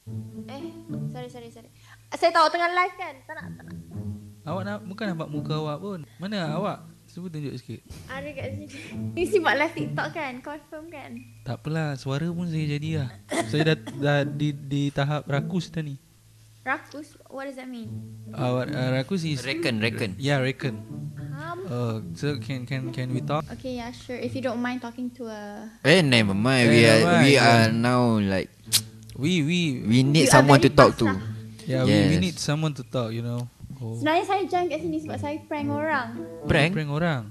Eh, sorry. Saya tahu tengah live kan? Tak nak. Awak bukan nampak muka awak pun. Mana awak? Cuba tunjuk sikit. Ada kat sini. Ni sebab live TikTok kan? Confirm kan? Tak apalah, suara pun saya jadi lah. Saya dah di tahap rakus dah ni. Rakus? What does that mean? Rakus is Reckon. Yeah, reckon. So can we talk? Okay, yeah, sure. If you don't mind talking to a... Never mind. Never We mind. are now like We need You are someone to very talk fast to. lah. yeah, we need someone to talk, you know. Sebenarnya saya join kat sini sebab saya prank orang. Prank? Prank orang.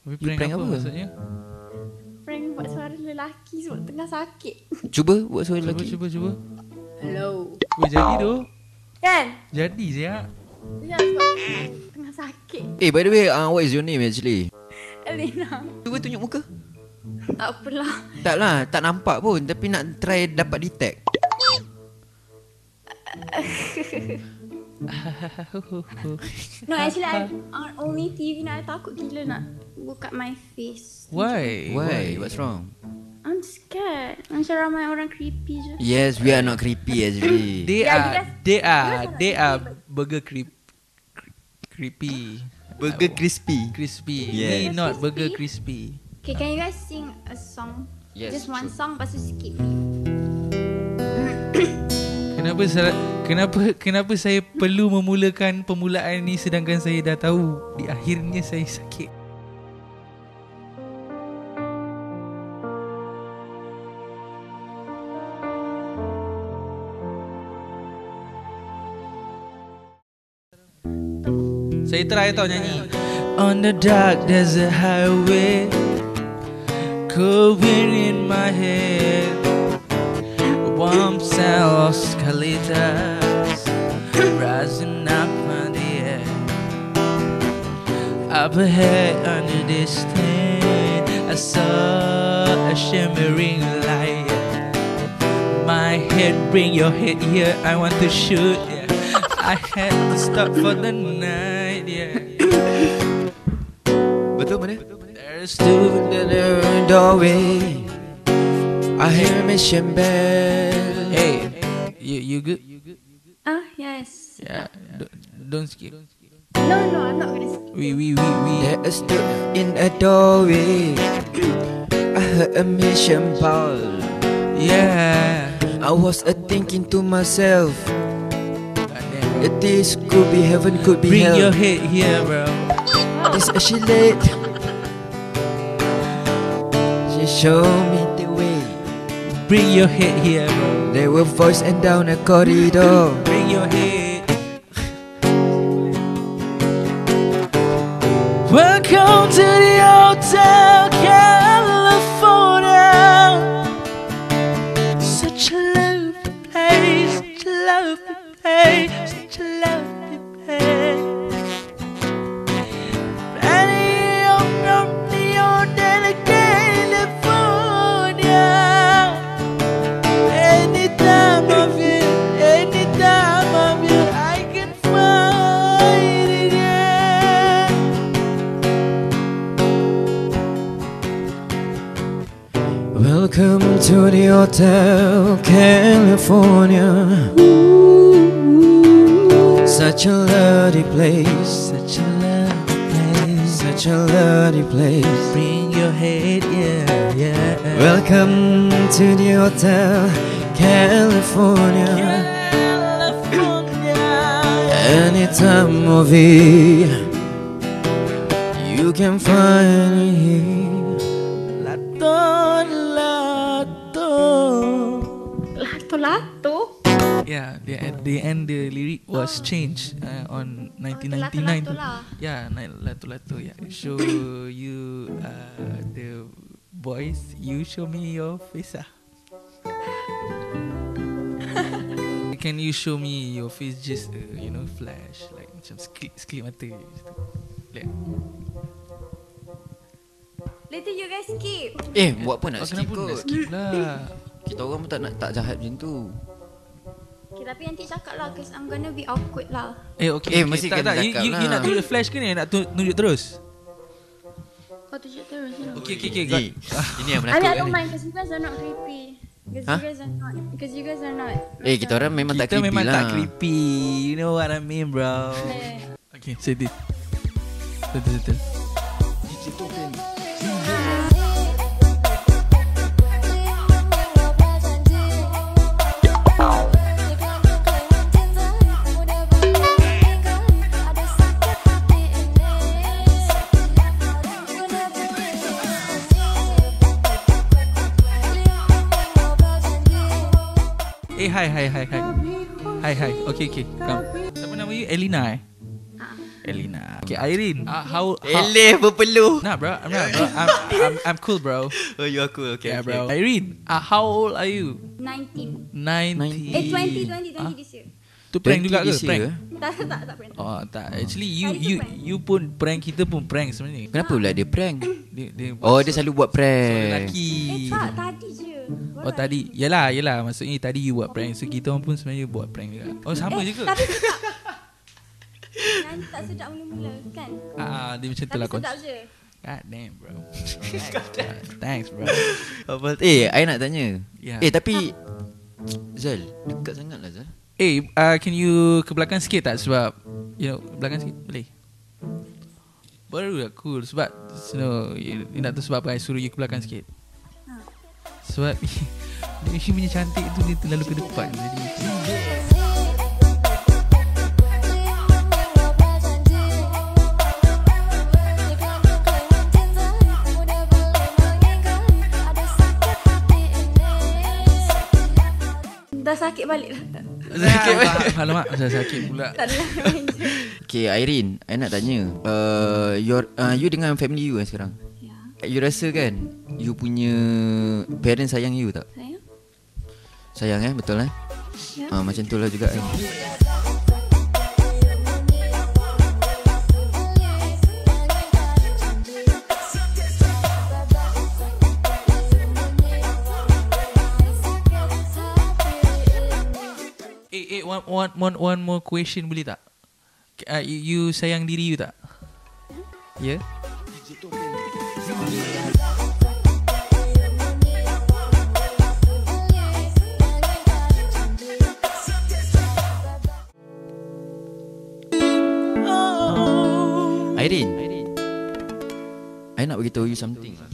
You Prank prank apa apa? maksudnya? Prank buat suara lelaki sebab tengah sakit. Cuba buat suara lelaki. Cuba. Hello. Jadi tu. Kan? Jadi saya. Ya, sebab tengah sakit. By the way, what is your name actually? Elena. Cuba tunjuk muka. Tak apalah. Tak lah, tak nampak pun. Tapi nak try dapat detect. No, actually on only TV nak takut gila nak buka my face. Why? What's wrong? I'm scared. Macam ramai orang creepy je. Yes, we are not creepy actually. They Yeah, are burger creepy. Burger crispy. Crispy. Yes. We not Crispy. burger crispy. Okay, can you guys sing a song? Yes, Just one sure. song, lepas tu skip. Kenapa saya perlu memulakan permulaan ni sedangkan saya dah tahu di akhirnya saya sakit. Saya try tau nyanyi. On the dark desert highway, cold wind in my head, warm sound escalators rising up on the air. Up ahead under this tent, I saw a shimmering light. My head, bring your head here, I want to shoot. Yeah. I had to stop for the night. Yeah. Betul mana? There stood The doorway. I hear a mission bell. Hey, you good? Yes. Yeah. Don't skip. No, I'm not gonna skip. We. There stood in a doorway. I heard a mission bell. Yeah. I was thinking to myself, if this could be heaven, could be Bring hell. your head here, bro. This she late. She showed me the way. Bring your head here, bro. They were voicing down a corridor. Bring your head. Welcome to the Hotel California. Such a lovely place, such a lovely place, such a lovely place. Welcome to the Hotel California. Such a lovely place, Such a lovely place, such a lovely place. bring your head, yeah. Welcome to the Hotel California. Any time of year, you can find me here. Lato. Yeah, the end the lyric was changed on 1999. Lato lah. Yeah, lato. Yeah, show you the boys. You show me your face. Can you show me your face just flash like macam skip mata gitu. Lihat. Later you guys skip. Buat apa nak skip Kenapa nak kot? skip lah? Kita orang pun tak jahat macam tu. Okay, tapi nanti cakap lah, cause I'm gonna be awkward lah. Okay. mesti tak, kena cakap you lah. nak tunjuk flash ke ni? Nak tunjuk terus? Kau tunjuk terus. Okay, Ini yang I menakutkan don't ni. mind, cause you guys are not creepy. Because you guys are not. Kita orang memang tak Kita creepy memang lah. tak creepy. You know what I mean, bro. Okay, say this. Betul. Hi. Okay. Come. Siapa nama you? Elina Elina. Okay, Irene. How? berpeluh. Nah, bro. I'm not, bro. I'm cool, bro. Oh, you are cool. Okay, Yeah, bro. Irene. How old are you? 19. 19. 20 this year. Tu prank juga ke? this Prank. year? Tak prank. Oh, tak. Actually, Hari tu prank. you pun prank, kita pun prank sebenarnya. Kenapa pula dia prank? Dia Dia selalu buat prank. lelaki. Tak, tadi je. Oh, tadi. Yelah. Maksudnya tadi you buat prank. So, kita orang pun sebenarnya buat prank juga. Oh, sama je ke? Tapi sedap. Nanti tak sedap mula-mula kan? Dia macam tu lah. Tapi sedap je. God damn, bro. Thanks, bro. I nak tanya. Yeah. Tapi Zal, dekat sangat lah Zal. Can you ke belakang sikit tak? Sebab belakang sikit boleh? Baru dah cool. Sebab you nak tahu sebab apa I suruh you ke belakang sikit. Sebab dia punya cantik tu dia terlalu ke depan. Jadi Dah sakit balik lah. sakit. Alamak, dah sakit pula. Tak adalah main je. Okay, Irene, I nak tanya. You dengan family you sekarang. Ya. You rasa kan you punya parents sayang you tak? Sayang? Sayang betul Ya. Macam tu lah juga kan. One more question boleh tak? You sayang diri you tak? Ya? Yeah? Irene, I nak beritahu you something lah.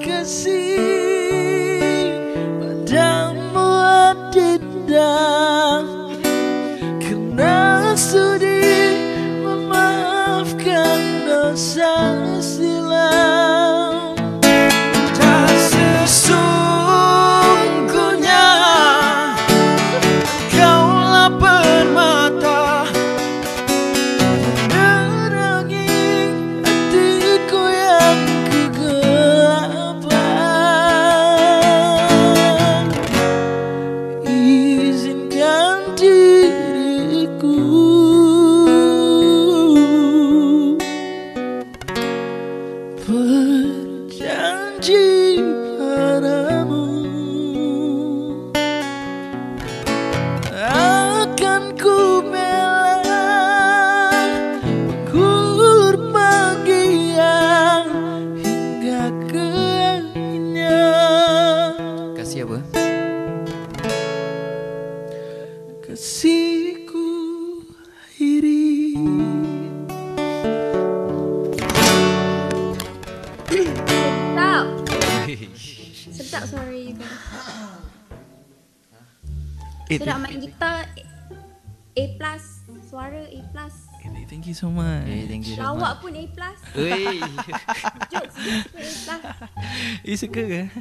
Kasih padamu adinda, karena sudi memaafkan dosa silam. Tak sesungguhnya kaulah permata menerangi hatiku yang kegelapan. Izinkan diriku berjanji padamu, akan ku bela mengulur bahagia hingga ke akhirnya. Kasih apa? Kasihku akhiri. Sedap suara you guys. Sedap main gitar. A+, suara A+. Thank you so much. Thank you so Lawak much. pun A+. Oi. Jokes pun A+. You suka ke?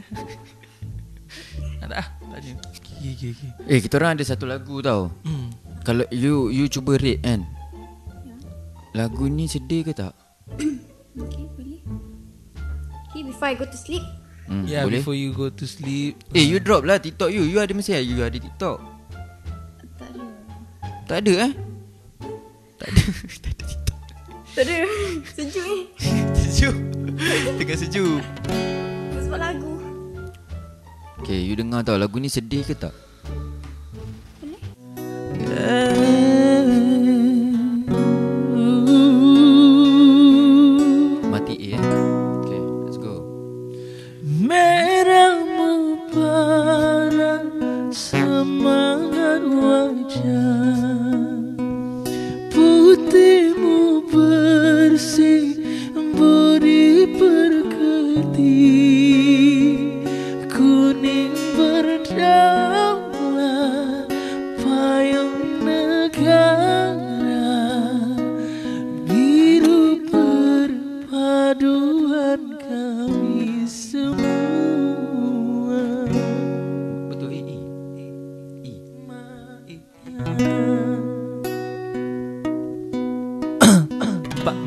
Tak tanya. Okay. Kita orang ada satu lagu tau. Kalau you cuba rate kan, lagu ni sedih ke tak? Okay, boleh. Okay, before I go to sleep. Yeah, Boleh? before you go to sleep. You drop lah TikTok you. You ada mesti you ada TikTok. Tak ada. Tak ada Tak ada. Tak ada. Sejuk ni. Sejuk. Tengah sejuk. Sebab lagu. Okay, you dengar tau lagu ni sedih ke tak? Boleh? Putihmu bersih budi perketi, kuning berdaulat payung negara, biru perpaduan kami semua. Betul I.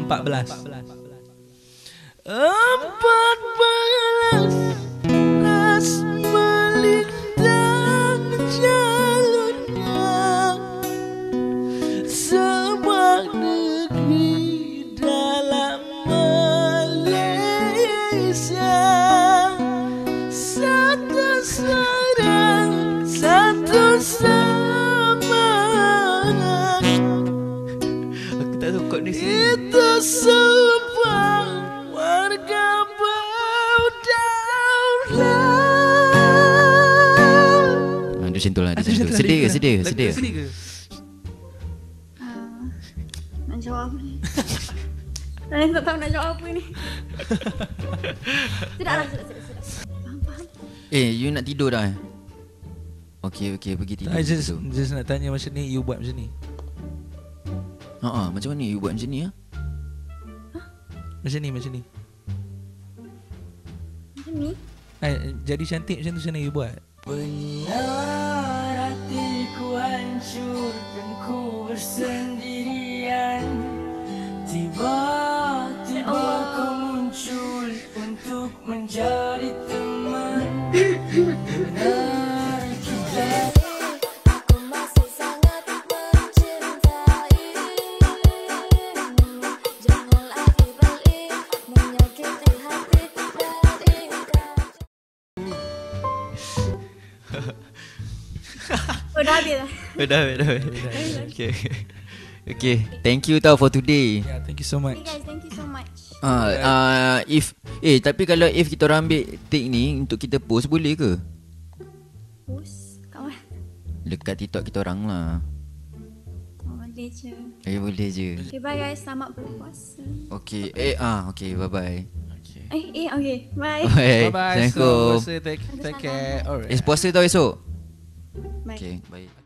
Empat belas melintang jalurnya, sebuah negeri dalam Malaysia. Satu serang, satu semangat. Aku tak tahu kod ni sini. Itu sumpah warga berdaulat. Dia sentuh lah, dia sentuh. Sedih ke? Sedih ke? Nak jawab apa ni? Saya tak tahu nak jawab apa ni. Sudahlah. Faham. You nak tidur dah? Okay, pergi tidur. I just nak tanya macam ni, you buat macam ni. Macam mana you buat macam ni? Macam ni. Macam ni? Jadi cantik macam tu, macam mana you buat? Benar hatiku hancur dan ku bersendirian. Tiba-tiba kau muncul untuk menjadi teman. Benar kita Aku masih sangat mencintaimu. Jangan lagi balik menyakiti hati dari kau. Dah habis lah. Dah. Okay, thank you tau for today. Yeah, thank you so much. Okay guys, thank you so much. Tapi kalau kita orang ambil take ni untuk kita post boleh ke? Post kat mana? Dekat TikTok kita orang lah. Boleh je. Boleh je. Okay, bye guys. Selamat berpuasa. Okay, okay, bye-bye. Okay. Bye. Bye. Bye-bye. Assalamualaikum. So, take care. Alright. Puasa tau esok. Bye. Okay, bye.